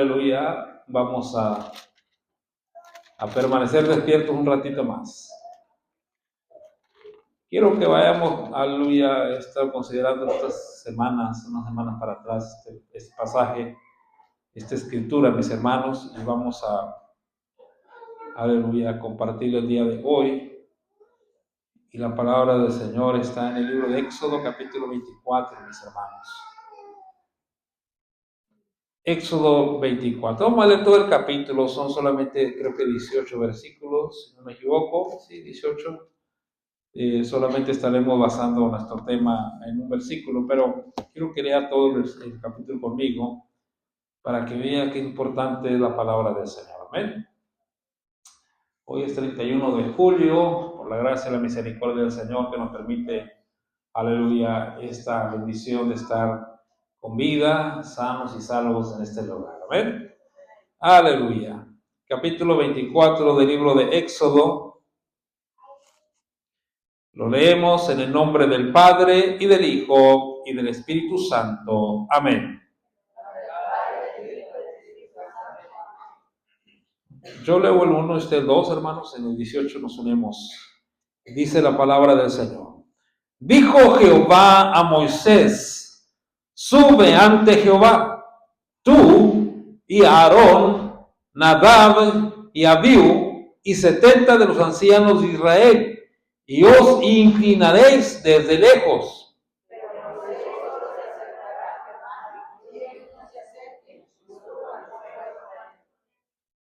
Aleluya, vamos a permanecer despiertos un ratito más. Quiero que vayamos, aleluya, estar considerando estas semanas, unas semanas para atrás, este pasaje, esta escritura, mis hermanos, y vamos a, aleluya, compartir el día de hoy. Y la palabra del Señor está en el libro de Éxodo, capítulo 24, mis hermanos. Éxodo 24. Vamos a leer todo el capítulo, son solamente creo que 18 versículos, si no me equivoco, sí, 18. Solamente estaremos basando nuestro tema en un versículo, pero quiero que lea todo el capítulo conmigo para que vea qué importante es la palabra del Señor. Amén. Hoy es 31 de julio, por la gracia y la misericordia del Señor que nos permite, aleluya, esta bendición de estar con vida, sanos y salvos en este lugar. Amén. Aleluya. Capítulo 24 del libro de Éxodo. Lo leemos en el nombre del Padre, y del Hijo, y del Espíritu Santo. Amén. Yo leo el 1, el 2, hermanos, en el 18 nos unimos. Dice la palabra del Señor. Dijo Jehová a Moisés: sube ante Jehová, tú y Aarón, Nadab y Abiú, y 70 de los ancianos de Israel, y os inclinaréis desde lejos.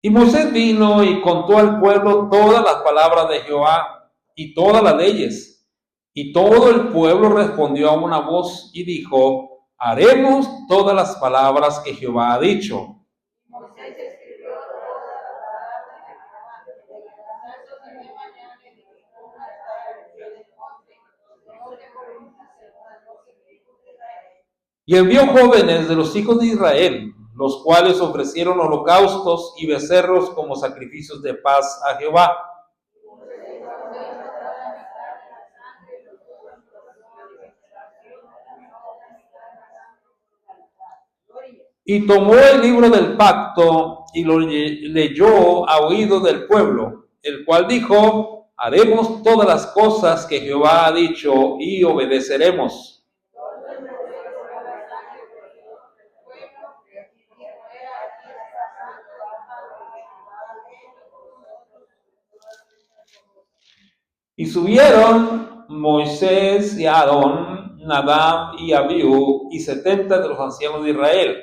Y Moisés vino y contó al pueblo todas las palabras de Jehová y todas las leyes. Y todo el pueblo respondió a una voz y dijo: haremos todas las palabras que Jehová ha dicho. Y envió jóvenes de los hijos de Israel, los cuales ofrecieron holocaustos y becerros como sacrificios de paz a Jehová. Y tomó el libro del pacto y lo leyó a oído del pueblo, el cual dijo: haremos todas las cosas que Jehová ha dicho y obedeceremos. Y subieron Moisés y Aarón, Nadab y Abiú, y 70 de los ancianos de Israel.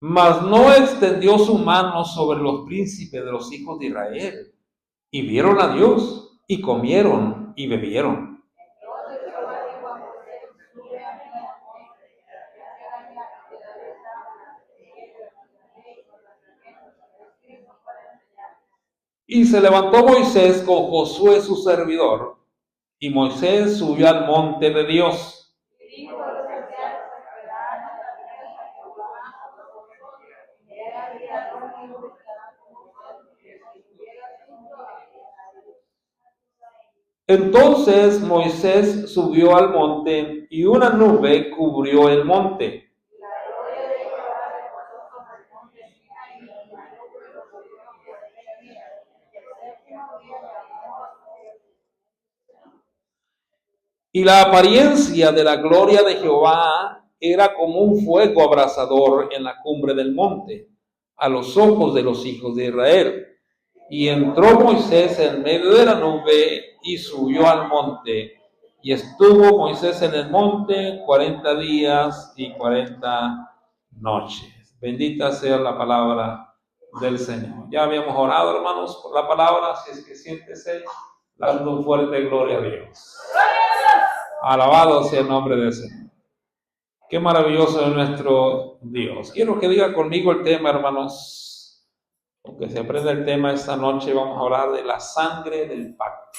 Mas no extendió su mano sobre los príncipes de los hijos de Israel. Y vieron a Dios, y comieron y bebieron. Y se levantó Moisés con Josué su servidor, y Moisés subió al monte de Dios. Entonces Moisés subió al monte, y una nube cubrió el monte. Y la apariencia de la gloria de Jehová era como un fuego abrasador en la cumbre del monte, a los ojos de los hijos de Israel. Y entró Moisés en medio de la nube y subió al monte. Y estuvo Moisés en el monte 40 días y 40 noches. Bendita sea la palabra del Señor. Ya habíamos orado, hermanos, por la palabra. Si es que siéntese, dando un fuerte gloria a Dios. Alabado sea el nombre del Señor. Qué maravilloso es nuestro Dios. Quiero que diga conmigo el tema, hermanos. Aunque se aprenda el tema esta noche, vamos a hablar de la sangre del pacto.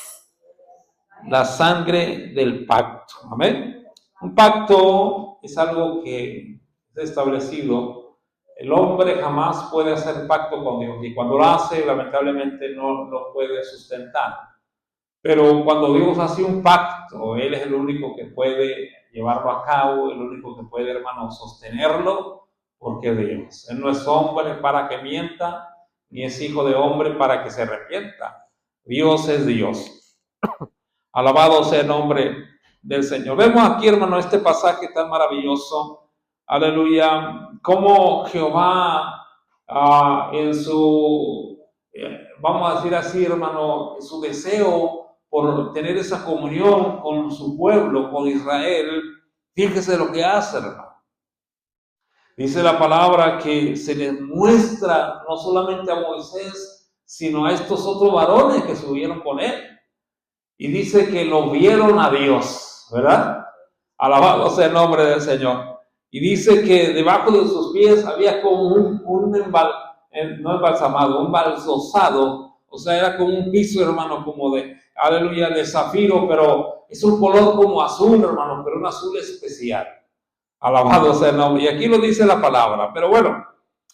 La sangre del pacto. Amén. Un pacto es algo que es establecido. El hombre jamás puede hacer pacto con Dios. Y cuando lo hace, lamentablemente no lo puede sustentar. Pero cuando Dios hace un pacto, Él es el único que puede llevarlo a cabo, el único que puede, hermano, sostenerlo, porque es Dios. Él no es hombre para que mienta, ni es hijo de hombre para que se arrepienta. Dios es Dios. Alabado sea el nombre del Señor. Vemos aquí, hermano, este pasaje tan maravilloso. Aleluya. Cómo Jehová en su, vamos a decir así, hermano, su deseo por tener esa comunión con su pueblo, con Israel, fíjese lo que hace, hermano. Dice la palabra que se les muestra no solamente a Moisés, sino a estos otros varones que subieron con él. Y dice que lo vieron a Dios, ¿verdad? Alabado sea el nombre del Señor. Y dice que debajo de sus pies había como un embalsosado, o sea, era como un piso, hermano, como de, aleluya, de zafiro, pero es un color como azul, hermano, pero un azul especial. Alabado sea el nombre. Y aquí lo dice la palabra, pero bueno,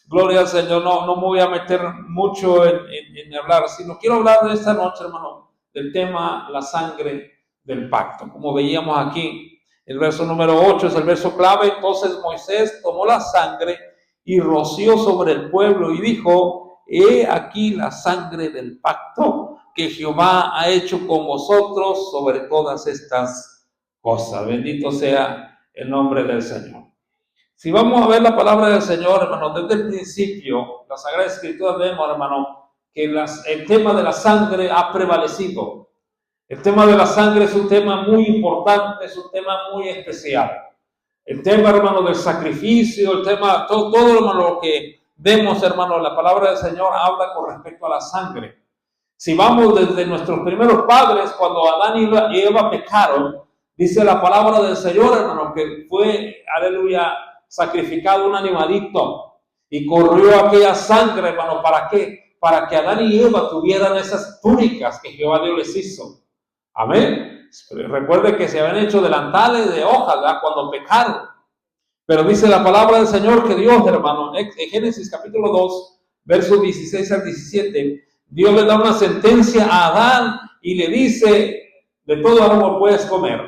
gloria al Señor, no me voy a meter mucho en hablar, sino quiero hablar de esta noche, hermano, del tema la sangre del pacto. Como veíamos aquí, el verso número 8 es el verso clave. Entonces Moisés tomó la sangre y roció sobre el pueblo y dijo: he aquí la sangre del pacto que Jehová ha hecho con vosotros sobre todas estas cosas. Bendito sea el nombre del Señor. Si vamos a ver la palabra del Señor, hermano, desde el principio, la Sagrada Escritura vemos, hermano, que el tema de la sangre ha prevalecido. El tema de la sangre es un tema muy importante, es un tema muy especial. El tema, hermano, del sacrificio, el tema, todo hermano, lo que vemos, hermano, la palabra del Señor habla con respecto a la sangre. Si vamos desde nuestros primeros padres, cuando Adán y Eva pecaron, dice la palabra del Señor, hermano, que fue, aleluya, sacrificado un animalito y corrió aquella sangre, hermano, ¿para qué? Para que Adán y Eva tuvieran esas túnicas que Jehová Dios les hizo. Amén. Recuerde que se habían hecho delantales de hojas, ¿verdad?, cuando pecaron. Pero dice la palabra del Señor que Dios, hermano, en Génesis capítulo 2, versos 16 al 17, Dios le da una sentencia a Adán y le dice: de todo árbol puedes comer,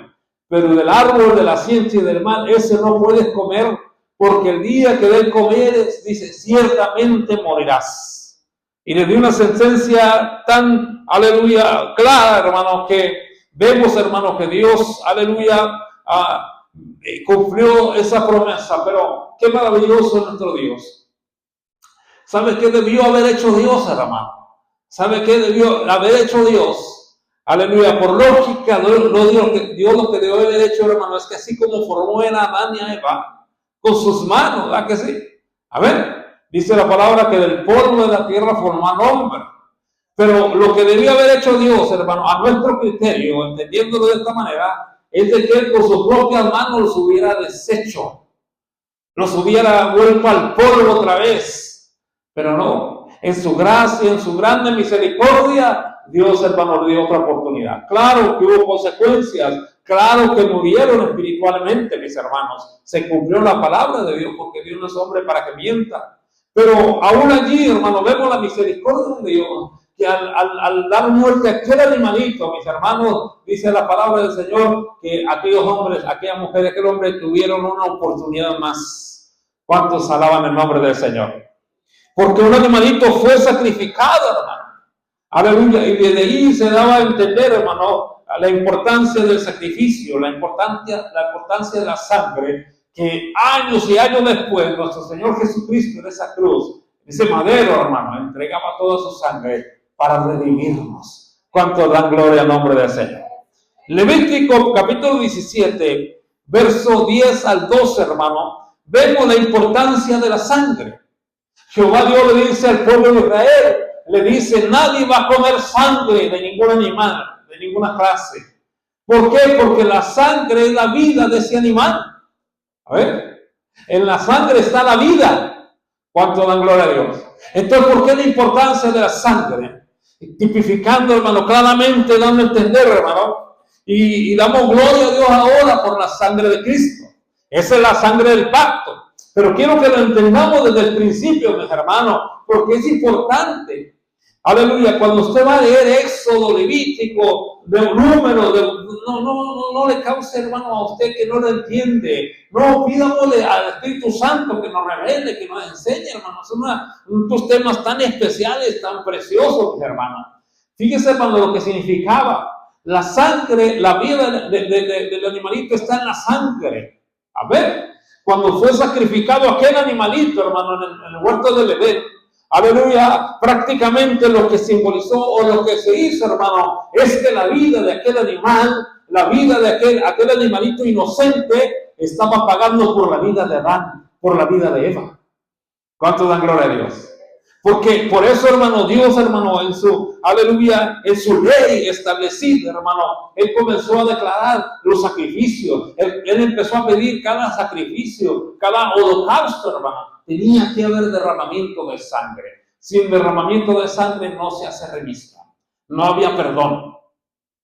pero del árbol de la ciencia y del mal, ese no puedes comer, porque el día que de él comeres, dice, ciertamente morirás. Y le dio una sentencia tan, aleluya, clara, hermano, que vemos, hermano, que Dios, aleluya, cumplió esa promesa. Pero qué maravilloso es nuestro Dios. ¿Sabe qué debió haber hecho Dios, hermano? ¿Sabe qué debió haber hecho Dios? Aleluya, por lógica, Dios lo que debió haber hecho, hermano, es que así como formó a Adán y a Eva con sus manos, ¿verdad que sí? A ver. Dice la palabra que del polvo de la tierra formó al hombre. Pero lo que debía haber hecho Dios, hermano, a nuestro criterio, entendiéndolo de esta manera, es de que Él por sus propias manos los hubiera deshecho. Los hubiera vuelto al polvo otra vez. Pero no, en su gracia, en su grande misericordia, Dios, hermano, le dio otra oportunidad. Claro que hubo consecuencias. Claro que murieron espiritualmente, mis hermanos. Se cumplió la palabra de Dios, porque Dios no es hombre para que mienta. Pero aún allí, hermano, vemos la misericordia de Dios, que al dar muerte a aquel animalito, mis hermanos, dice la palabra del Señor, que aquellos hombres, aquellas mujeres, aquel hombre tuvieron una oportunidad más. ¿Cuántos alaban el nombre del Señor? Porque un animalito fue sacrificado, hermano. Aleluya. Y desde ahí se daba a entender, hermano, la importancia del sacrificio, la importancia de la sangre, que años y años después, nuestro Señor Jesucristo en esa cruz, en ese madero, hermano, entregaba toda su sangre para redimirnos. ¿Cuánto dan gloria al nombre del Señor? Levítico capítulo 17, verso 10 al 12, hermano, vemos la importancia de la sangre. Jehová Dios le dice al pueblo de Israel, le dice: nadie va a comer sangre de ningún animal, de ninguna clase. ¿Por qué? Porque la sangre es la vida de ese animal. A ver, en la sangre está la vida. ¿Cuánto dan gloria a Dios? Entonces, ¿por qué la importancia de la sangre? Tipificando, hermano, claramente, dando a entender, hermano, y damos gloria a Dios ahora por la sangre de Cristo. Esa es la sangre del pacto. Pero quiero que lo entendamos desde el principio, mis hermanos, porque es importante. Aleluya, cuando usted va a leer Éxodo, Levítico, de Números, no le cause, hermano, a usted que no lo entiende. No, pidámosle al Espíritu Santo que nos revele, que nos enseñe, hermano. Son unos temas tan especiales, tan preciosos, mis hermanos. Fíjese, hermano, lo que significaba. La sangre, la vida del animalito está en la sangre. A ver, cuando fue sacrificado aquel animalito, hermano, en el huerto del Edén, aleluya, prácticamente lo que simbolizó o lo que se hizo, hermano, es que la vida de aquel animal, la vida de aquel animalito inocente, estaba pagando por la vida de Adán, por la vida de Eva. ¿Cuánto dan gloria a Dios? Porque por eso, hermano, Dios, hermano, en su, aleluya, en su ley establecida, hermano, Él comenzó a declarar los sacrificios. Él empezó a pedir cada sacrificio, cada holocausto, hermano. Tenía que haber derramamiento de sangre. Sin derramamiento de sangre no se hace remisión. No había perdón.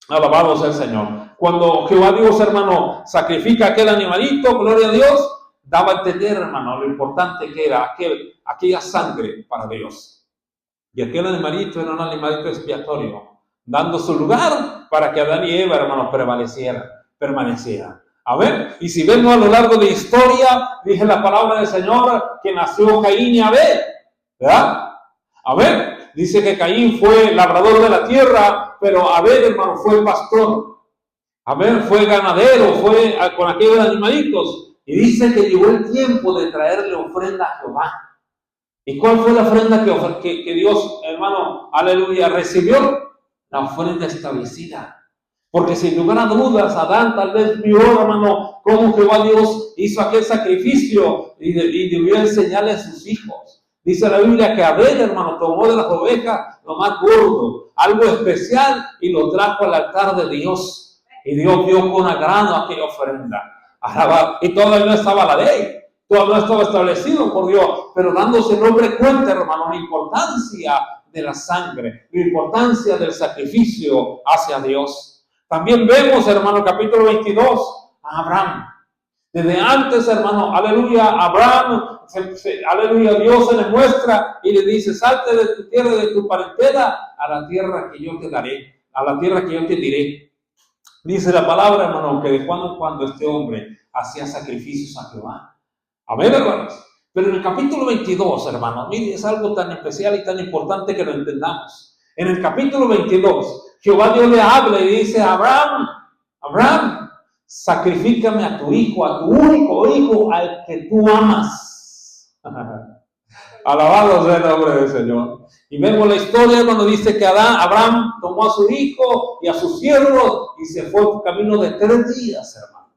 Alabado sea el Señor. Cuando Jehová Dios, hermano, sacrifica aquel animalito, gloria a Dios, daba a entender, hermano, lo importante que era aquella sangre para Dios. Y aquel animalito era un animalito expiatorio, dando su lugar para que Adán y Eva, hermanos, permanecieran. A ver, y si vemos a lo largo de la historia, dice la palabra del Señor que nació Caín y Abel, ¿verdad? A ver, dice que Caín fue labrador de la tierra, pero Abel, hermano, fue pastor. Abel fue ganadero, fue con aquellos animalitos. Y dice que llegó el tiempo de traerle ofrenda a Jehová. ¿Y cuál fue la ofrenda que Dios, hermano, aleluya, recibió? La ofrenda establecida. Porque sin lugar a dudas, Adán tal vez vio, hermano, cómo Jehová Dios hizo aquel sacrificio y debió enseñarle a sus hijos. Dice la Biblia que Abel, hermano, tomó de las ovejas lo más gordo, algo especial, y lo trajo al altar de Dios. Y Dios vio con agrado aquella ofrenda. Y todavía no estaba la ley, todavía no estaba establecido por Dios, pero dándose el hombre cuenta, hermano, la importancia de la sangre, la importancia del sacrificio hacia Dios. También vemos, hermano, capítulo 22, a Abraham. Desde antes, hermano, aleluya, Abraham, aleluya, Dios se le muestra y le dice: salte de tu tierra, de tu parentela, a la tierra que yo te daré, a la tierra que yo te diré. Dice la palabra, hermano, que de cuando en cuando este hombre hacía sacrificios a Jehová. Amén, hermanos. Pero en el capítulo 22, hermanos, mire, es algo tan especial y tan importante que lo entendamos. En el capítulo 22, Jehová Dios le habla y dice: Abraham, Abraham, sacrifícame a tu hijo, a tu único hijo, al que tú amas. Alabado sea el nombre del Señor. Y vemos la historia cuando dice que Abraham tomó a su hijo y a sus siervos y se fue por camino de 3 días, hermano,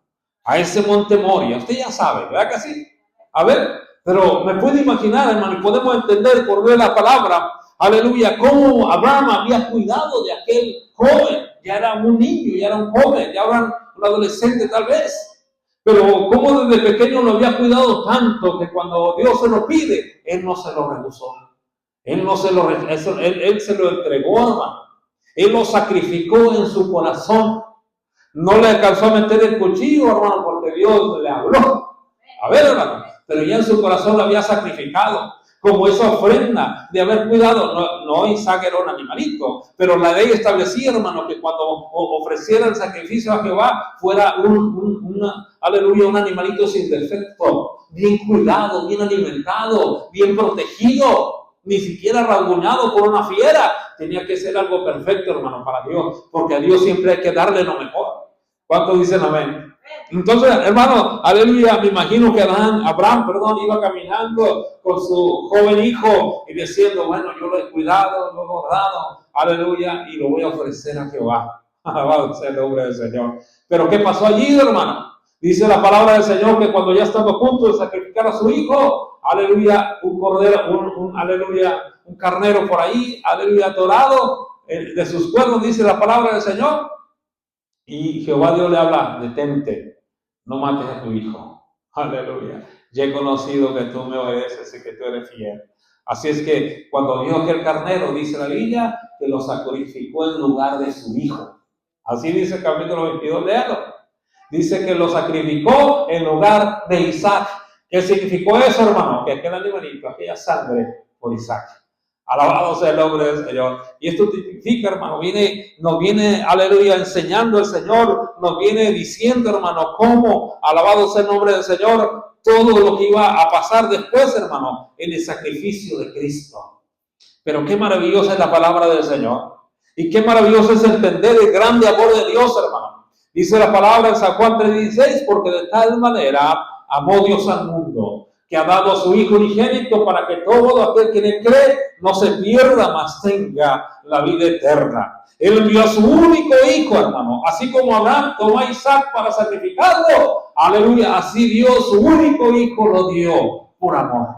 a ese monte Moria. Usted ya sabe, ¿verdad que sí? A ver, pero me puede imaginar, hermano, y podemos entender por ver la palabra, aleluya, cómo Abraham había cuidado de aquel joven. Ya era un niño, ya era un joven, ya era un adolescente tal vez. Pero como desde pequeño lo había cuidado tanto que cuando Dios se lo pide, Él no se lo rehusó. Él se lo entregó, hermano. Él lo sacrificó en su corazón. No le alcanzó a meter el cuchillo, hermano, porque Dios le habló. A ver, hermano, pero ya en su corazón lo había sacrificado. Como esa ofrenda de haber cuidado, no Isaac era un animalito, pero la ley establecía, hermano, que cuando ofreciera el sacrificio a Jehová, fuera aleluya, un animalito sin defecto, bien cuidado, bien alimentado, bien protegido, ni siquiera rasguñado por una fiera. Tenía que ser algo perfecto, hermano, para Dios, porque a Dios siempre hay que darle lo mejor. ¿Cuántos dicen amén? Entonces, hermano, aleluya, me imagino que Abraham, iba caminando con su joven hijo y diciendo: bueno, yo lo he cuidado, lo he guardado, aleluya, y lo voy a ofrecer a Jehová. Alabado sea el nombre del Señor. Pero ¿qué pasó allí, hermano? Dice la palabra del Señor que cuando ya estaba a punto de sacrificar a su hijo, aleluya, un cordero, aleluya, un carnero por ahí, aleluya, dorado, de sus cuernos, dice la palabra del Señor. Y Jehová Dios le habla: detente, no mates a tu hijo. Aleluya. Ya he conocido que tú me obedeces y que tú eres fiel. Así es que cuando vio aquel carnero, dice la Biblia, que lo sacrificó en lugar de su hijo. Así dice el capítulo 22, léalo. Dice que lo sacrificó en lugar de Isaac. ¿Qué significó eso, hermano? Que aquel animalito, aquella sangre por Isaac. Alabado sea el nombre del Señor. Y esto tipifica, hermano, nos viene, aleluya, enseñando el Señor, nos viene diciendo, hermano, cómo, alabado sea el nombre del Señor, todo lo que iba a pasar después, hermano, en el sacrificio de Cristo. Pero qué maravillosa es la palabra del Señor. Y qué maravilloso es entender el grande amor de Dios, hermano. Dice la palabra en San Juan 3:16, porque de tal manera amó Dios al mundo, que ha dado a su Hijo unigénito para que todo aquel que en él cree no se pierda, mas tenga la vida eterna. Él envió a su único Hijo, hermano, así como Abraham tomó a Isaac para sacrificarlo, aleluya, así Dios su único Hijo lo dio por amor.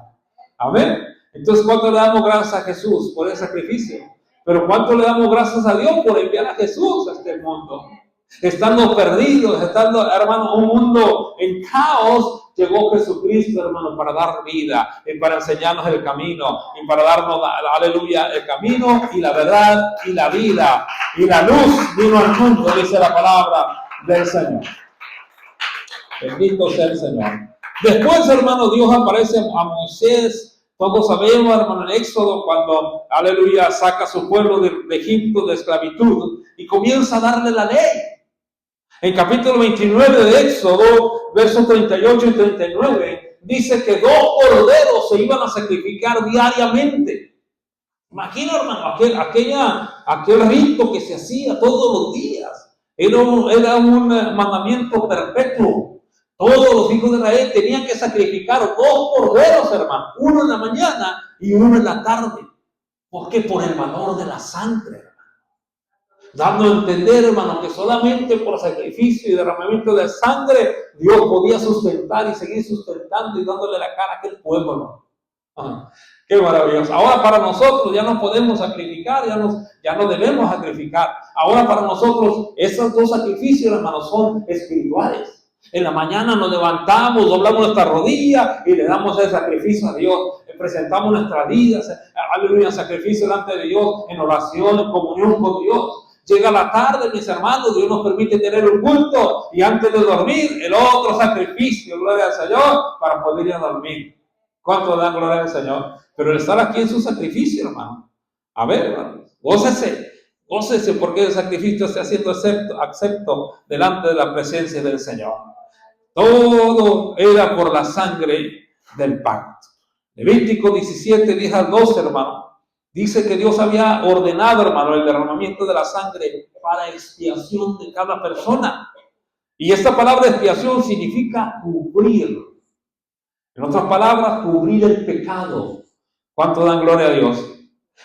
Amén. Entonces, ¿cuánto le damos gracias a Jesús por el sacrificio? Pero ¿cuánto le damos gracias a Dios por enviar a Jesús a este mundo? Estando perdidos, estando, hermano, un mundo en caos, llegó Jesucristo, hermano, para dar vida y para enseñarnos el camino y para darnos, aleluya, el camino y la verdad y la vida y la luz vino al mundo, dice la palabra del Señor. Bendito sea el Señor. Después, hermano, Dios aparece a Moisés. Todos sabemos, hermano, en Éxodo, cuando, aleluya, saca a su pueblo de Egipto de esclavitud y comienza a darle la ley. En capítulo 29 de Éxodo, versos 38 y 39, dice que 2 corderos se iban a sacrificar diariamente. Imagina, hermano, aquel rito que se hacía todos los días. Era un mandamiento perpetuo. Todos los hijos de Israel tenían que sacrificar 2 corderos, hermano. Uno en la mañana y uno en la tarde. ¿Por qué? Por el valor de la sangre, hermano. Dando a entender, hermano, que solamente por sacrificio y derramamiento de sangre Dios podía sustentar y seguir sustentando y dándole la cara a aquel pueblo. Qué maravilloso. Ahora para nosotros ya no podemos sacrificar, ya no debemos sacrificar. Ahora para nosotros esos 2 sacrificios, hermano, son espirituales. En la mañana nos levantamos, doblamos nuestra rodilla y le damos el sacrificio a Dios. Presentamos nuestras vidas, aleluya, sacrificio delante de Dios, en oración, en comunión con Dios. Llega la tarde, mis hermanos, Dios nos permite tener un culto y antes de dormir, el otro sacrificio, gloria al Señor, para poder ir a dormir. ¿Cuánto dan gloria al Señor? Pero el estar aquí en su sacrificio, hermano. A ver, hermano, gócese porque el sacrificio está siendo acepto delante de la presencia del Señor. Todo era por la sangre del pacto. Levítico 17, 10 al 12, hermano. Dice que Dios había ordenado, hermano, el derramamiento de la sangre para expiación de cada persona. Y esta palabra expiación significa cubrir. En otras palabras, cubrir el pecado. ¿Cuánto dan gloria a Dios?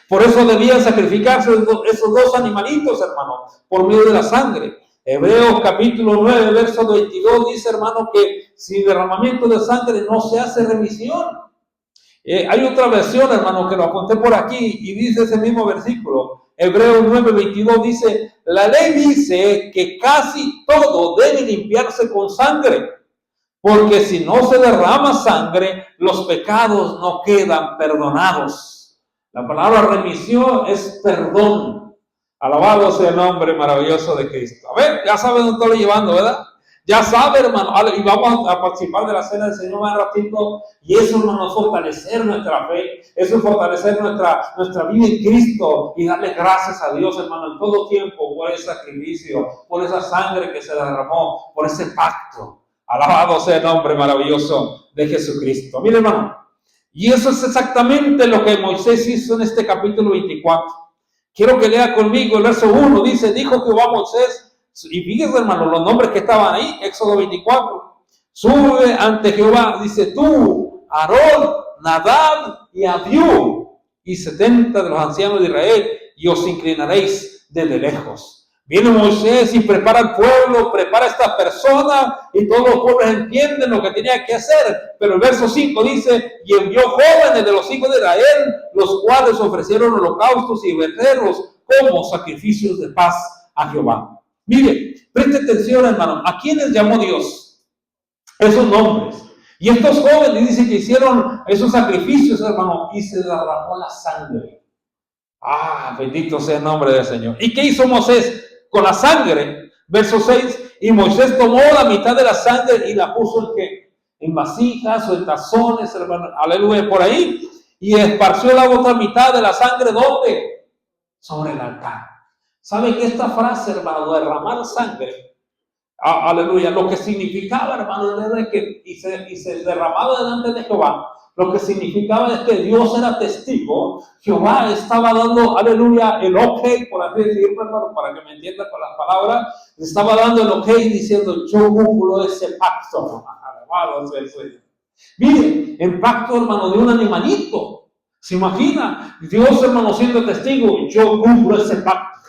Por eso debían sacrificarse esos 2 animalitos, hermano, por medio de la sangre. Hebreos capítulo 9, verso 22 dice, hermano, que sin derramamiento de sangre no se hace remisión. Hay otra versión, hermano, que lo apunté por aquí y dice ese mismo versículo. Hebreos 9, 22 dice, la ley dice que casi todo debe limpiarse con sangre, porque si no se derrama sangre, los pecados no quedan perdonados. La palabra remisión es perdón. Alabado sea el nombre maravilloso de Cristo. A ver, ya sabe dónde estoy llevando, ¿verdad? Ya sabe, hermano. Y vamos a participar de la cena del Señor más ratito. Y eso, hermano, es fortalecer nuestra fe. Eso es fortalecer nuestra vida en Cristo. Y darle gracias a Dios, hermano, en todo tiempo por ese sacrificio, por esa sangre que se derramó, por ese pacto. Alabado sea el nombre maravilloso de Jesucristo. Mire, hermano. Y eso es exactamente lo que Moisés hizo en este capítulo 24. Quiero que lea conmigo el verso 1. Dice, dijo Jehová a Moisés, y fíjense, hermano, los nombres que estaban ahí, Éxodo 24. Sube ante Jehová, dice tú, Aarón, Nadab y Abiú, y 70 de los ancianos de Israel, y os inclinaréis desde lejos. Viene Moisés y prepara al pueblo, prepara a esta persona, y todos los pueblos entienden lo que tenía que hacer. Pero el verso 5 dice, y envió jóvenes de los hijos de Israel, los cuales ofrecieron holocaustos y becerros como sacrificios de paz a Jehová. Mire, preste atención, hermano, ¿a quiénes llamó Dios? Esos nombres. Y estos jóvenes dicen que hicieron esos sacrificios, hermano, y se derramó la sangre. Bendito sea el nombre del Señor. ¿Y qué hizo Moisés con la sangre? Verso 6, y Moisés tomó la mitad de la sangre y la puso en vasijas o en tazones, hermano, aleluya, por ahí, y esparció la otra mitad de la sangre, ¿dónde? Sobre el altar. ¿Sabe que esta frase, hermano, derramar sangre, aleluya, lo que significaba, hermano, era que y se derramaba delante de Jehová? Lo que significaba es que Dios era testigo. Jehová estaba dando, aleluya, el ok, por así decirlo, hermano, para que me entienda con las palabras. Estaba dando el ok diciendo, yo cumplo ese pacto. Alabado sea el Señor. Mire, el pacto, hermano, de un animalito. ¿Se imagina? Dios, hermano, siendo testigo, yo cumplo ese pacto.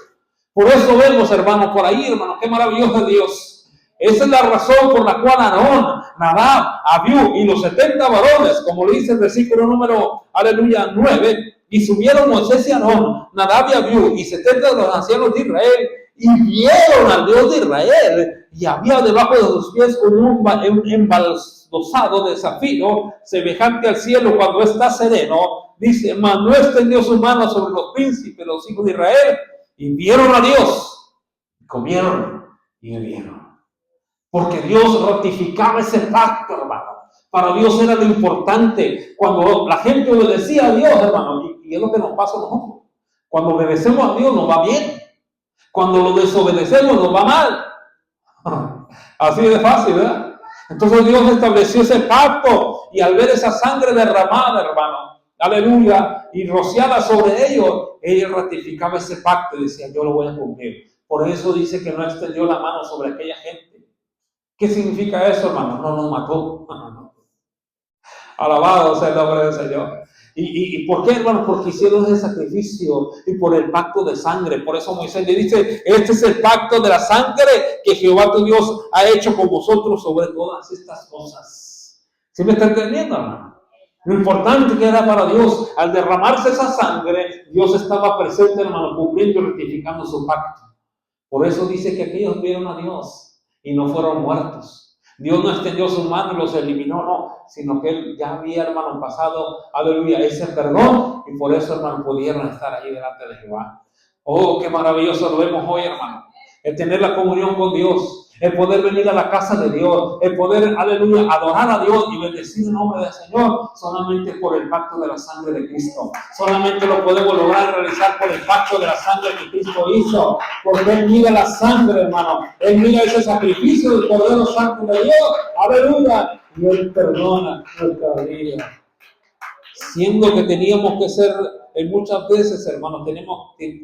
Por eso vemos, hermano, por ahí, hermano, qué maravilloso Dios. Esa es la razón por la cual Aarón, Nadab, Abiú y los 70 varones, como le dice el versículo número, aleluya, 9, y subieron Moisés y Aarón, Nadab y Abiú y 70 de los ancianos de Israel, y vieron al Dios de Israel, y había debajo de sus pies un embaldosado de zafiro, semejante al cielo cuando está sereno. Dice, mas no extendió su mano sobre los príncipes, los hijos de Israel, y vieron a Dios, comieron y bebieron. Porque Dios ratificaba ese pacto, hermano. Para Dios era lo importante. Cuando la gente obedecía a Dios, hermano, y es lo que nos pasa a nosotros. Cuando obedecemos a Dios nos va bien. Cuando lo desobedecemos nos va mal. Así de fácil, ¿verdad? Entonces Dios estableció ese pacto, y al ver esa sangre derramada, hermano, aleluya, y rociada sobre ellos, él ratificaba ese pacto y decía, yo lo voy a cumplir. Por eso dice que no extendió la mano sobre aquella gente. ¿Qué significa eso, hermano? No nos mató. Alabado sea el nombre del Señor. ¿Y por qué, hermano? Porque hicieron ese sacrificio y por el pacto de sangre. Por eso Moisés le dice, este es el pacto de la sangre que Jehová tu Dios ha hecho con vosotros sobre todas estas cosas. ¿Sí me está entendiendo, hermano? Lo importante que era para Dios, al derramarse esa sangre, Dios estaba presente, hermano, cumpliendo y rectificando su pacto. Por eso dice que aquellos vieron a Dios y no fueron muertos. Dios no extendió su mano y los eliminó, no, sino que Él ya había, hermano, pasado, aleluya, ese perdón, y por eso, hermano, pudieron estar ahí delante de Jehová. Oh, qué maravilloso lo vemos hoy, hermano. El tener la comunión con Dios, el poder venir a la casa de Dios, el poder, aleluya, adorar a Dios y bendecir el nombre del Señor, solamente por el pacto de la sangre de Cristo. Solamente lo podemos lograr realizar por el pacto de la sangre que Cristo hizo, porque Él mira la sangre, hermano. Él mira ese sacrificio del Cordero Santo de Dios, aleluya, y Él perdona nuestra vida. Siendo que teníamos que ser, muchas veces, hermanos,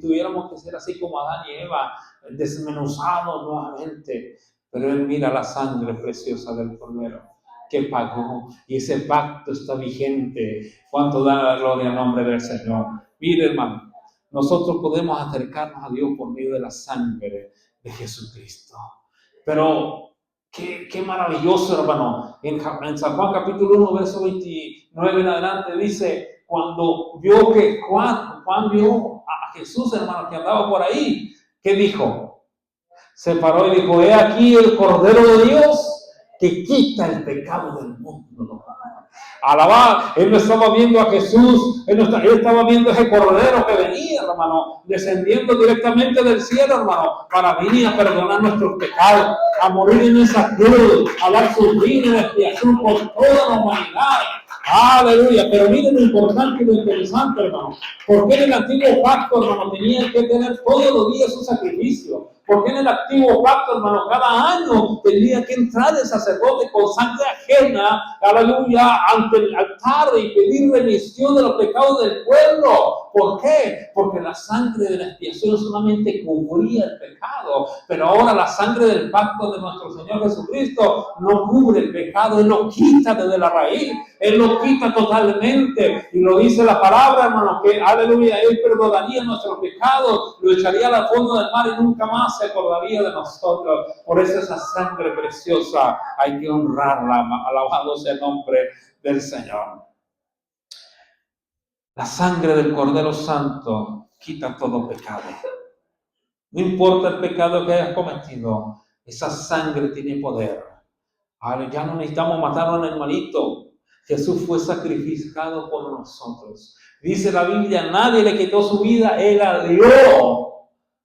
tuviéramos que ser así como Adán y Eva, desmenuzados nuevamente, pero Él mira la sangre preciosa del Cordero que pagó, y ese pacto está vigente. ¿Cuánto da la gloria al nombre del Señor? Mire, hermano, nosotros podemos acercarnos a Dios por medio de la sangre de Jesucristo. Pero qué maravilloso, hermano. En San Juan capítulo 1, verso 29 en adelante dice, cuando vio que Juan vio a Jesús, hermano, que andaba por ahí, ¿qué dijo? Se paró y dijo, he aquí el Cordero de Dios que quita el pecado del mundo. Alabado, él no estaba viendo a Jesús, él estaba viendo ese Cordero que venía, hermano, descendiendo directamente del cielo, hermano, para venir a perdonar nuestros pecados, a morir en esa cruz, a dar su vida en expiación por toda la humanidad. Aleluya, pero miren lo importante y lo interesante, hermano. Porque en el antiguo pacto, hermano, tenían que tener todos los días su sacrificio. Porque en el antiguo pacto, hermano, cada año tenía que entrar el sacerdote con sangre ajena, aleluya, ante el altar y pedir remisión de los pecados del pueblo. ¿Por qué? Porque la sangre de la expiación solamente cubría el pecado, pero ahora la sangre del pacto de nuestro Señor Jesucristo no cubre el pecado, Él lo quita desde la raíz, Él lo quita totalmente, y lo dice la palabra, hermano, que aleluya, Él perdonaría nuestros pecados, lo echaría al fondo del mar y nunca más se acordaría de nosotros. Por eso esa sangre preciosa hay que honrarla, alabado sea el nombre del Señor. La sangre del Cordero Santo quita todo pecado. No importa el pecado que hayas cometido, esa sangre tiene poder. Ahora ya no necesitamos matar a un animalito. Jesús fue sacrificado por nosotros. Dice la Biblia, nadie le quitó su vida, Él la dio.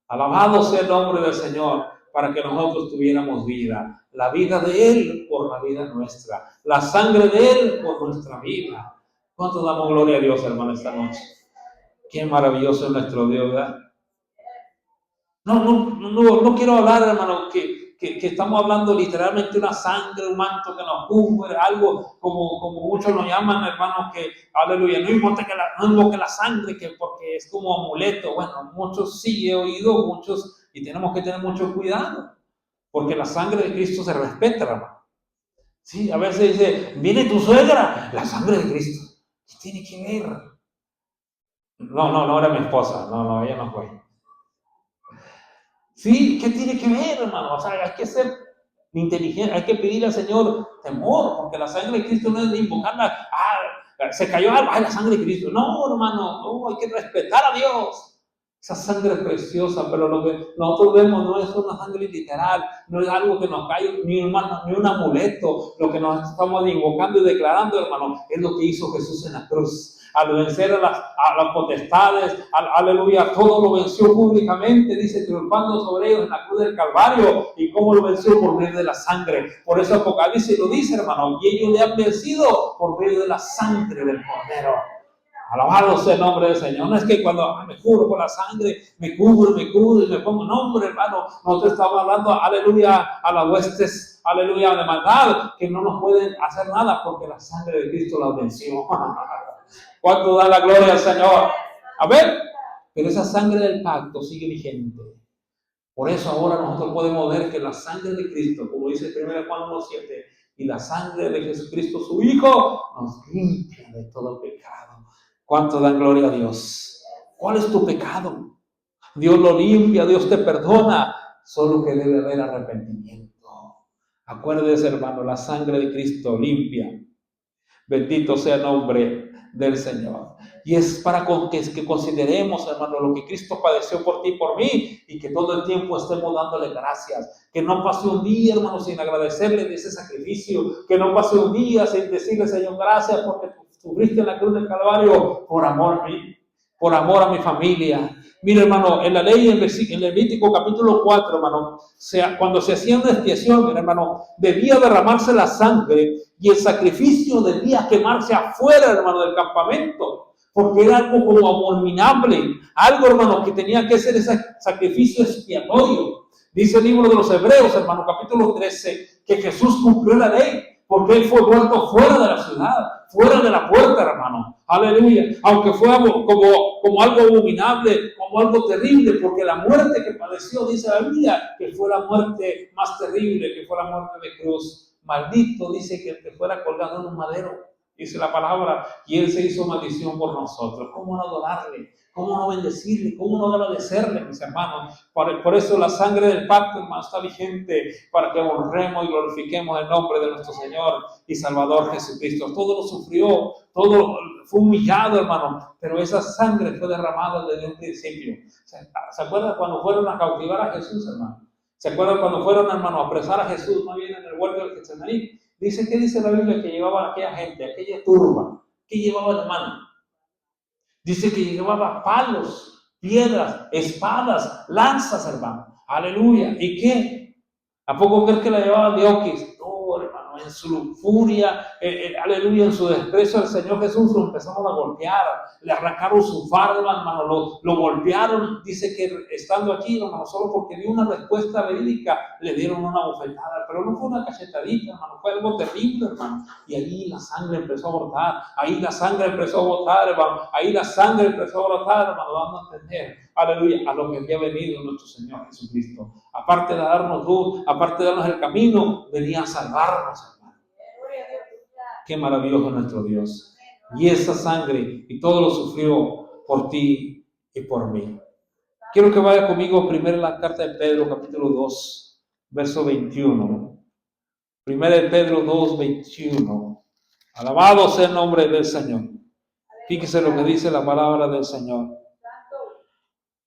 Alabado sea el nombre del Señor, para que nosotros tuviéramos vida. La vida de Él por la vida nuestra. La sangre de Él por nuestra vida. ¿Cuánto damos gloria a Dios, hermano, esta noche? Qué maravilloso es nuestro Dios, ¿verdad? No quiero hablar, hermano, que estamos hablando literalmente de una sangre, un manto que nos cubre, algo como muchos lo llaman, hermano, que, aleluya, no importa que no invoque la sangre, que porque es como amuleto. Bueno, muchos sí he oído, muchos, y tenemos que tener mucho cuidado, porque la sangre de Cristo se respeta, hermano. Sí, a veces dice, viene tu suegra, la sangre de Cristo. ¿Qué tiene que ver? No era mi esposa, no, ella no fue. Sí, ¿qué tiene que ver, hermano? O sea, hay que ser inteligente, hay que pedirle al Señor temor, porque la sangre de Cristo no es de invocarla, se cayó algo, la sangre de Cristo. No, hermano, no, hay que respetar a Dios. Esa sangre es preciosa, pero lo que nosotros vemos no es una sangre literal, no es algo que nos cae, ni un amuleto. Lo que nos estamos invocando y declarando, hermano, es lo que hizo Jesús en la cruz. Al vencer a las potestades, aleluya, todo lo venció públicamente, dice, triunfando sobre ellos en la cruz del Calvario. ¿Y cómo lo venció? Por medio de la sangre. Por eso Apocalipsis lo dice, hermano, y ellos le han vencido por medio de la sangre del Cordero. Alabado sea el nombre del Señor. No es que cuando me juro con la sangre, me cubro y me pongo nombre, hermano. Nosotros estamos hablando, aleluya, a las huestes, aleluya, de maldad, que no nos pueden hacer nada porque la sangre de Cristo las venció. ¿Cuánto da la gloria al Señor? A ver, pero esa sangre del pacto sigue vigente. Por eso ahora nosotros podemos ver que la sangre de Cristo, como dice 1 Juan 1:7, y la sangre de Jesucristo, su Hijo, nos limpia de todo pecado. ¿Cuánto dan gloria a Dios? ¿Cuál es tu pecado? Dios lo limpia, Dios te perdona, solo que debe haber arrepentimiento. Acuérdese, hermano, la sangre de Cristo limpia. Bendito sea el nombre del Señor. Y es para que consideremos, hermano, lo que Cristo padeció por ti y por mí, y que todo el tiempo estemos dándole gracias. Que no pase un día, hermano, sin agradecerle de ese sacrificio. Que no pase un día sin decirle, Señor, gracias porque sufriste en la cruz del Calvario por amor a mí, por amor a mi familia. Mira, hermano, en la ley, en Levítico capítulo 4, hermano, cuando se hacía una expiación, hermano, debía derramarse la sangre y el sacrificio debía quemarse afuera, hermano, del campamento, porque era algo como abominable, algo, hermano, que tenía que ser ese sacrificio expiatorio. Dice el libro de los Hebreos, hermano, capítulo 13, que Jesús cumplió la ley, porque Él fue muerto fuera de la ciudad, fuera de la puerta, hermano. Aleluya. Aunque fue como algo abominable, como algo terrible, porque la muerte que padeció, dice la Biblia, que fue la muerte más terrible, que fue la muerte de cruz. Maldito, dice, que el que fuera colgado en un madero, dice la palabra, y Él se hizo maldición por nosotros. ¿Cómo no adorarle? ¿Cómo no bendecirle? ¿Cómo no agradecerle, mis hermanos? Por eso la sangre del pacto, hermano, está vigente, para que honremos y glorifiquemos el nombre de nuestro Señor y Salvador Jesucristo. Todo lo sufrió, todo fue humillado, hermano, pero esa sangre fue derramada desde un principio. ¿Se acuerdan cuando fueron a cautivar a Jesús, hermano? ¿Se acuerdan cuando fueron, hermano, a apresar a Jesús, más bien en el huerto del Getsemaní? ¿Qué dice la Biblia que llevaba aquella gente, aquella turba? ¿Qué llevaba de mano? Dice que llevaba palos, piedras, espadas, lanzas, hermano. Aleluya. ¿Y qué? ¿A poco crees que la llevaba Diokis? No, hermano, en su furia, aleluya, en su desprecio al Señor Jesús, lo empezaron a golpear, le arrancaron su fardo, hermano, lo golpearon. Dice que estando aquí, hermano, solo porque dio una respuesta verídica, le dieron una bofetada, pero no fue una cachetadita, hermano, fue algo terrible, hermano. Y ahí la sangre empezó a brotar, ahí la sangre empezó a brotar, hermano, ahí la sangre empezó a brotar, hermano, dando a entender, aleluya, a lo que había venido nuestro Señor Jesucristo. Aparte de darnos luz, aparte de darnos el camino, venía a salvarnos, hermano. Qué maravilloso es nuestro Dios. Y esa sangre, y todo lo sufrió por ti y por mí. Quiero que vaya conmigo primero en la carta de Pedro, capítulo 2, verso 21. Primera de Pedro 2, 21. Alabado sea el nombre del Señor. Fíjese lo que dice la palabra del Señor.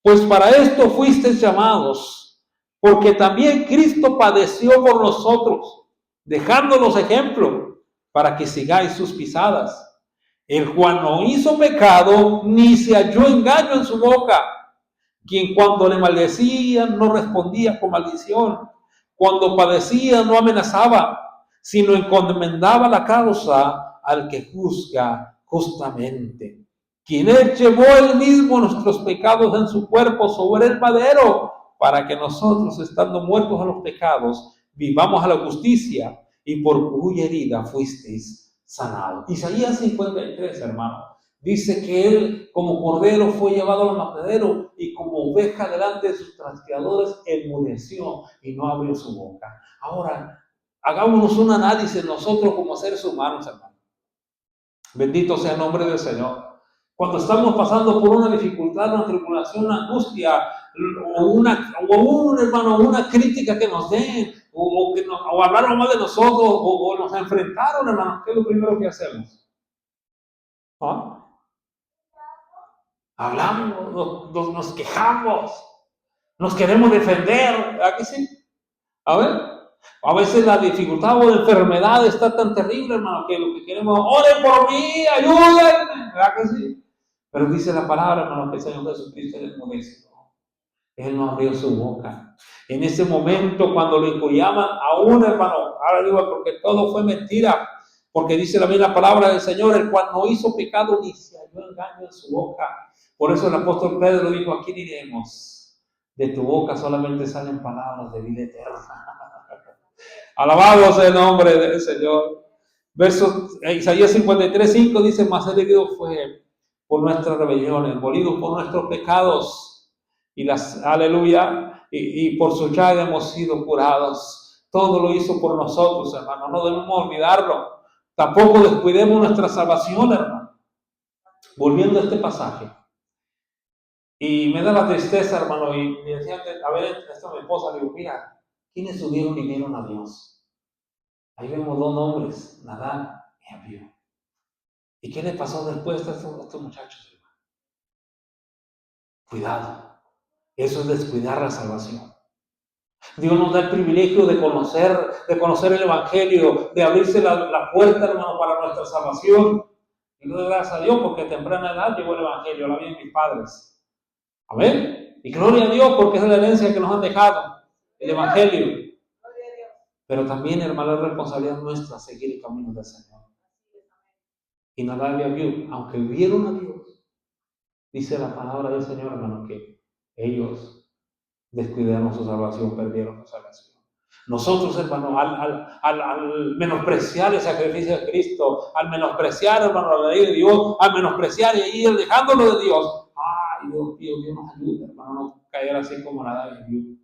Pues para esto fuisteis llamados, porque también Cristo padeció por nosotros, dejándonos ejemplo, para que sigáis sus pisadas. El cual no hizo pecado, ni se halló engaño en su boca, quien cuando le maldecían no respondía con maldición, cuando padecía no amenazaba, sino encomendaba la causa al que juzga justamente. Quien Él llevó Él mismo nuestros pecados en su cuerpo sobre el madero, para que nosotros, estando muertos a los pecados, vivamos a la justicia, y por cuya herida fuisteis sanados. Isaías 53, hermano, dice que Él como cordero fue llevado al matadero, y como oveja delante de sus trasquiladores enmudeció y no abrió su boca. Ahora, hagámonos un análisis nosotros como seres humanos, hermano. Bendito sea el nombre del Señor. Cuando estamos pasando por una dificultad, una tribulación, una angustia, una crítica que nos den, o hablaron mal de nosotros, o nos enfrentaron, hermano, ¿qué es lo primero que hacemos? ¿Ah? Hablamos, nos quejamos, nos queremos defender, ¿verdad que sí? A ver, a veces la dificultad o la enfermedad está tan terrible, hermano, que lo que queremos, oren por mí, ayúdenme, ¿verdad que sí? Pero dice la palabra, hermano, que el Señor Jesucristo es modesto. Él no abrió su boca. En ese momento, cuando lo llaman a un hermano, ahora digo, porque todo fue mentira, porque dice la misma palabra del Señor, el cual no hizo pecado ni se halló engaño en su boca. Por eso el apóstol Pedro dijo, aquí diremos, de tu boca solamente salen palabras de vida eterna. Alabado sea el nombre del Señor. Isaías 53:5 dice, mas el herido fue por nuestras rebeliones, molido por nuestros pecados, aleluya, y por su llaga hemos sido curados. Todo lo hizo por nosotros, hermano, no debemos olvidarlo. Tampoco descuidemos nuestra salvación, hermano. Volviendo a este pasaje, y me da la tristeza, hermano, y me decía, a ver, esto a mi esposa, le digo, mira, ¿quiénes subieron y vieron a Dios? Ahí vemos dos hombres, Nadab y Abiú. ¿Y qué le pasó después a estos muchachos, hermano? Cuidado, eso es descuidar la salvación. Dios nos da el privilegio de conocer el Evangelio, de abrirse la puerta, hermano, para nuestra salvación. Y no doy gracias a Dios porque a temprana edad llegó el Evangelio, la vida de mis padres. Amén. Y gloria a Dios porque es la herencia que nos han dejado, el Evangelio. Pero también, hermano, es responsabilidad nuestra seguir el camino del Señor. Y Nadab y Abiú, aunque vieron a Dios, dice la palabra del Señor, hermano, que ellos descuidaron su salvación, perdieron su salvación. Nosotros, hermano, al menospreciar el sacrificio de Cristo, al menospreciar, hermano, la ley de Dios, al menospreciar y ir dejándolo de Dios, ay, Dios nos ayude, hermano, no caer así como Nadab y Abiú.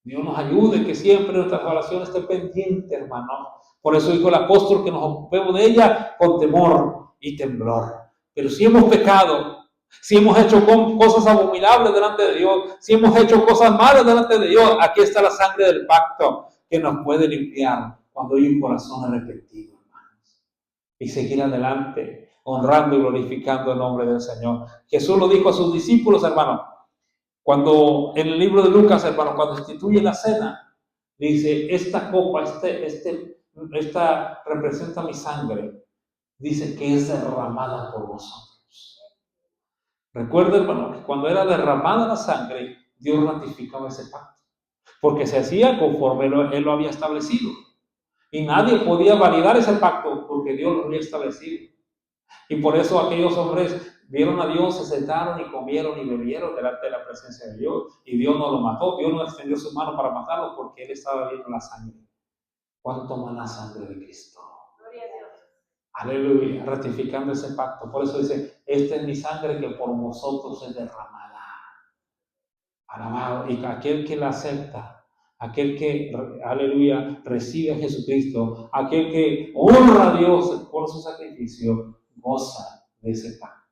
Dios nos ayude, que siempre nuestra oración esté pendiente, hermano. Por eso dijo el apóstol que nos ocupemos de ella con temor y temblor. Pero si hemos pecado, si hemos hecho cosas abominables delante de Dios, si hemos hecho cosas malas delante de Dios, aquí está la sangre del pacto que nos puede limpiar cuando hay un corazón arrepentido, hermanos. Y seguir adelante, honrando y glorificando el nombre del Señor. Jesús lo dijo a sus discípulos, hermano. Cuando en el libro de Lucas, hermano, cuando instituye la cena, dice, esta copa, esta representa mi sangre, dice que es derramada por vosotros. Recuerda, hermano, que cuando era derramada la sangre, Dios ratificaba ese pacto, porque se hacía conforme Él lo había establecido. Y nadie podía validar ese pacto porque Dios lo había establecido. Y por eso aquellos hombres vieron a Dios, se sentaron y comieron y bebieron delante de la presencia de Dios. Y Dios no lo mató, Dios no extendió su mano para matarlo porque Él estaba viendo la sangre. ¿Cuánto más la sangre de Cristo? Gloria a Dios. Aleluya, ratificando ese pacto. Por eso dice, esta es mi sangre que por vosotros es derramada. Alabado. Y aquel que la acepta, aquel que, aleluya, recibe a Jesucristo, aquel que honra a Dios por su sacrificio, goza de ese pacto,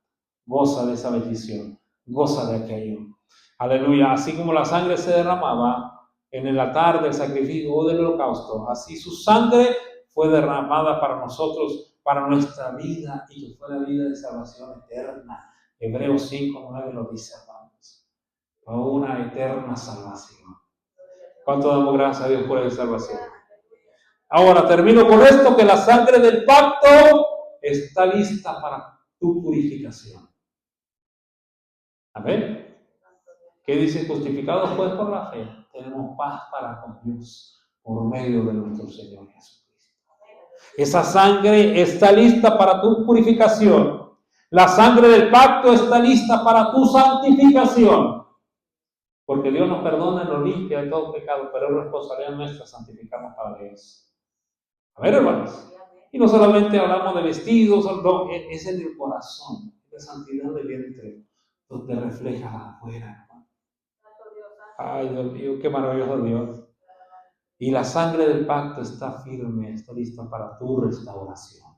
goza de esa bendición, goza de aquello. Aleluya. Así como la sangre se derramaba en el altar del sacrificio o del holocausto, así su sangre fue derramada para nosotros, para nuestra vida, y que fue la vida de salvación eterna. Hebreos 5:9 lo dice, hermanos. Fue una eterna salvación. ¿Cuánto damos gracias a Dios por esa salvación? Ahora termino con esto, que la sangre del pacto está lista para tu purificación. Amén. ¿Qué dice? Justificados pues por la fe, tenemos paz para con Dios por medio de nuestro Señor Jesucristo. Esa sangre está lista para tu purificación. La sangre del pacto está lista para tu santificación. Porque Dios nos perdona y nos limpia de todo pecado, pero es responsabilidad nuestra santificarnos para Dios. A ver, hermanos. Y no solamente hablamos de vestidos, no, es en el corazón, la santidad del vientre, donde refleja afuera, hermano. Ay, Dios mío, qué maravilloso Dios. Y la sangre del pacto está firme, está lista para tu restauración.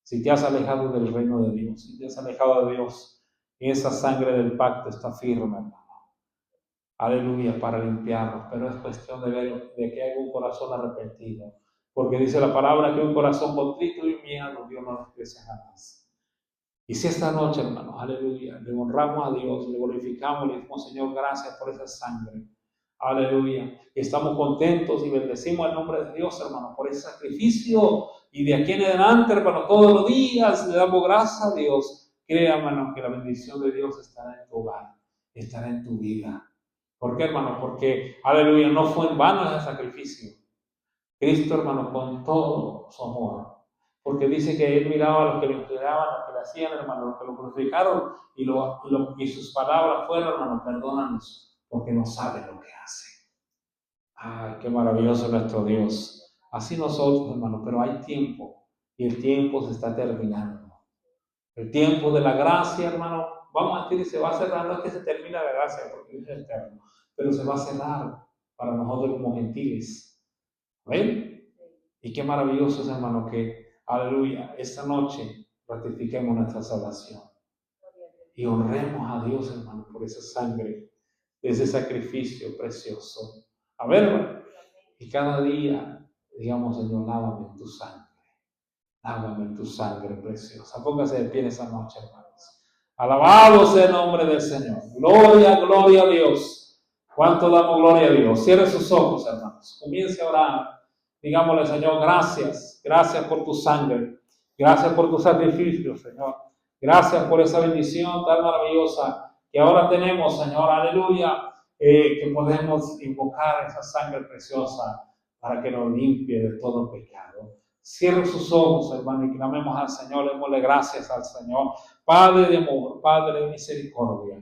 Si te has alejado del reino de Dios, si te has alejado de Dios, esa sangre del pacto está firme, hermano. Aleluya, para limpiarnos. Pero es cuestión de ver de que hay un corazón arrepentido. Porque dice la palabra que un corazón contrito y humillado Dios no nos desprecia jamás. Y si esta noche, hermanos, aleluya, le honramos a Dios, le glorificamos, le decimos, Señor, gracias por esa sangre. Aleluya. Y estamos contentos y bendecimos el nombre de Dios, hermano, por ese sacrificio. Y de aquí en adelante, hermano, todos los días le damos gracias a Dios. Crea, hermano, que la bendición de Dios estará en tu hogar, estará en tu vida. ¿Por qué, hermano? Porque, aleluya, no fue en vano ese sacrificio. Cristo, hermano, con todo su amor. Porque dice que él miraba a los que le inclinaban, a los que le hacían, hermano, a los que lo crucificaron, y sus palabras fueron, hermano, perdónanos, porque no saben lo que hacen. Ay, qué maravilloso es nuestro Dios. Así nosotros, hermano, pero hay tiempo, y el tiempo se está terminando. El tiempo de la gracia, hermano, vamos a decir, se va a cerrar, no es que se termina la gracia, porque es eterno, pero se va a cerrar para nosotros como gentiles. ¿Ven? Y qué maravilloso es, hermano, que, aleluya, esta noche ratifiquemos nuestra salvación. Y honremos a Dios, hermano, por esa sangre, ese sacrificio precioso. A ver, hermano, y cada día, digamos, Señor, lávame en tu sangre. Lávame en tu sangre preciosa. Póngase de pie esa noche, hermanos. Alabado sea el nombre del Señor. Gloria, gloria a Dios. ¿Cuánto damos gloria a Dios? Cierre sus ojos, hermanos. Comience a orar. Digámosle, Señor, gracias. Gracias por tu sangre. Gracias por tu sacrificio, Señor. Gracias por esa bendición tan maravillosa que ahora tenemos, Señor. Aleluya. Que podemos invocar esa sangre preciosa para que nos limpie de todo pecado. Cierre sus ojos, hermano, y clamemos al Señor, démosle gracias al Señor. Padre de amor, Padre de misericordia.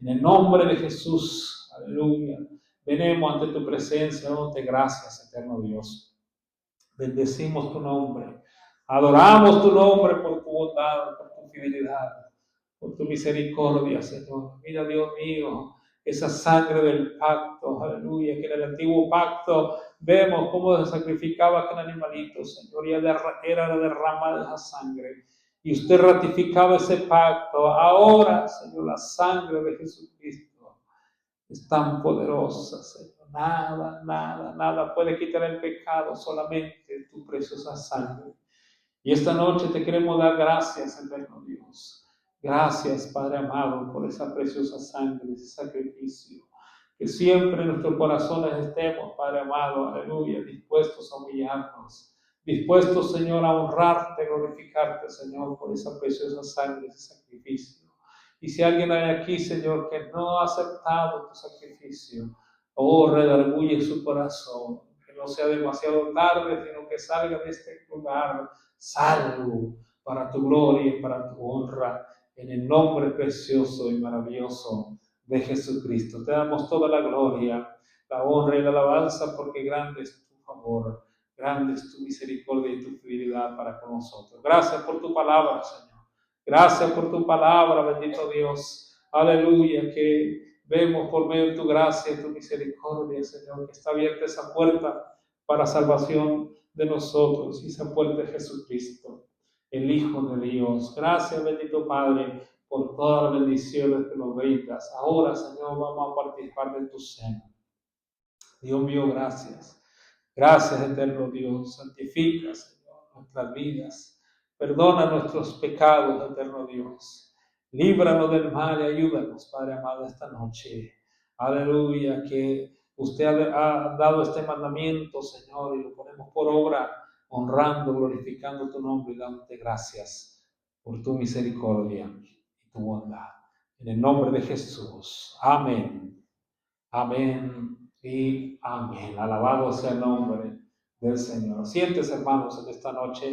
En el nombre de Jesús, aleluya. Venimos ante tu presencia, dándote gracias, eterno Dios. Bendecimos tu nombre. Adoramos tu nombre por tu bondad, por tu fidelidad, por tu misericordia, Señor. Mira, Dios mío, esa sangre del pacto, aleluya, que en el antiguo pacto vemos cómo se sacrificaba aquel animalito, Señor, y era la derramada de esa sangre. Y usted ratificaba ese pacto. Ahora, Señor, la sangre de Jesucristo es tan poderosa, Señor. Nada, nada, nada puede quitar el pecado, solamente tu preciosa sangre. Y esta noche te queremos dar gracias, eterno Dios. Gracias, Padre amado, por esa preciosa sangre, ese sacrificio. Que siempre en nuestros corazones estemos, Padre amado, aleluya, dispuestos a humillarnos, dispuestos, Señor, a honrarte, glorificarte, Señor, por esa preciosa sangre, ese sacrificio. Y si alguien hay aquí, Señor, que no ha aceptado tu sacrificio, oh, redarguye su corazón, que no sea demasiado tarde, sino que salga de este lugar salvo para tu gloria y para tu honra, en el nombre precioso y maravilloso de Jesucristo. Te damos toda la gloria, la honra y la alabanza, porque grande es tu favor, grande es tu misericordia y tu fidelidad para con nosotros. Gracias por tu palabra, Señor. Gracias por tu palabra, bendito Dios. Aleluya, que vemos por medio de tu gracia y tu misericordia, Señor, que está abierta esa puerta para salvación de nosotros, y esa puerta es Jesucristo, el Hijo de Dios. Gracias, bendito Padre, por todas las bendiciones que nos brindas. Ahora, Señor, vamos a participar de tu cena. Dios mío, gracias. Gracias, eterno Dios. Santifica, Señor, nuestras vidas. Perdona nuestros pecados, eterno Dios. Líbranos del mal y ayúdanos, Padre amado, esta noche. Aleluya, que usted ha dado este mandamiento, Señor, y lo ponemos por obra, honrando, glorificando tu nombre y dándote gracias por tu misericordia y tu bondad. En el nombre de Jesús. Amén. Amén y amén. Alabado sea el nombre del Señor. Siéntese, hermanos, en esta noche.